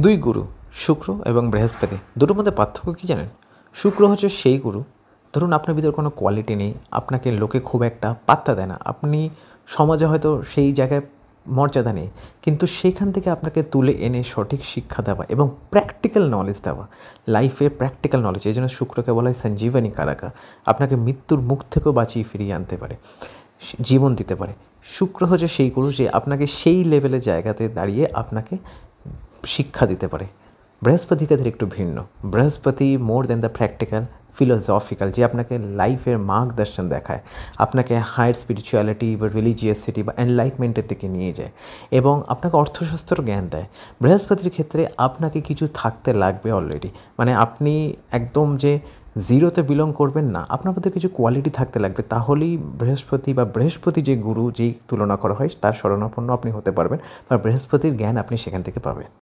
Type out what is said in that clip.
দুই গুরু, শুক্র এবং বৃহস্পতি, দুটোর মধ্যে পার্থক্য কী জানেন? শুক্র হচ্ছে সেই গুরু, ধরুন আপনার ভিতরে কোনো কোয়ালিটি নেই, আপনাকে লোকে খুব একটা পাত্তা দেয় না, আপনি সমাজে হয়তো সেই জায়গায় মর্যাদা নেই, কিন্তু সেইখান থেকে আপনাকে তুলে এনে সঠিক শিক্ষা দেওয়া এবং প্র্যাকটিক্যাল নলেজ দেওয়া, লাইফের প্র্যাকটিক্যাল নলেজ, এই জন্য শুক্রকে বলা হয় সঞ্জীবনী কারাকা। আপনাকে মৃত্যুর মুখ থেকেও বাঁচিয়ে ফিরিয়ে আনতে পারে, জীবন দিতে পারে। শুক্র হচ্ছে সেই গুরু যে আপনাকে সেই লেভেলের জায়গাতে দাঁড়িয়ে আপনাকে শিক্ষা দিতে পারে। বৃহস্পতি ক্ষেত্রে একটু ভিন্ন। বৃহস্পতি more than the practical, philosophical, যে আপনাকে লাইফের মার্গদর্শন দেখায়, আপনাকে হায়ার স্পিরিচুয়ালিটি বা রিলিজিয়াসিটি বা এনলাইটমেন্টের দিকে নিয়ে যায় এবং আপনাকে অর্থশাস্ত্র জ্ঞান দেয়। বৃহস্পতির ক্ষেত্রে আপনাকে কিছু থাকতে লাগবে অলরেডি, মানে আপনি একদম যে জিরোতে বিলং করবেন না, আপনার মধ্যে কিছু কোয়ালিটি থাকতে লাগবে, তাহলেই বৃহস্পতি বা বৃহস্পতি যে গুরু যেই তুলনা করা হয় তার শরণাপন্ন আপনি হতে পারবেন বা বৃহস্পতির জ্ঞান আপনি সেখান থেকে পাবেন।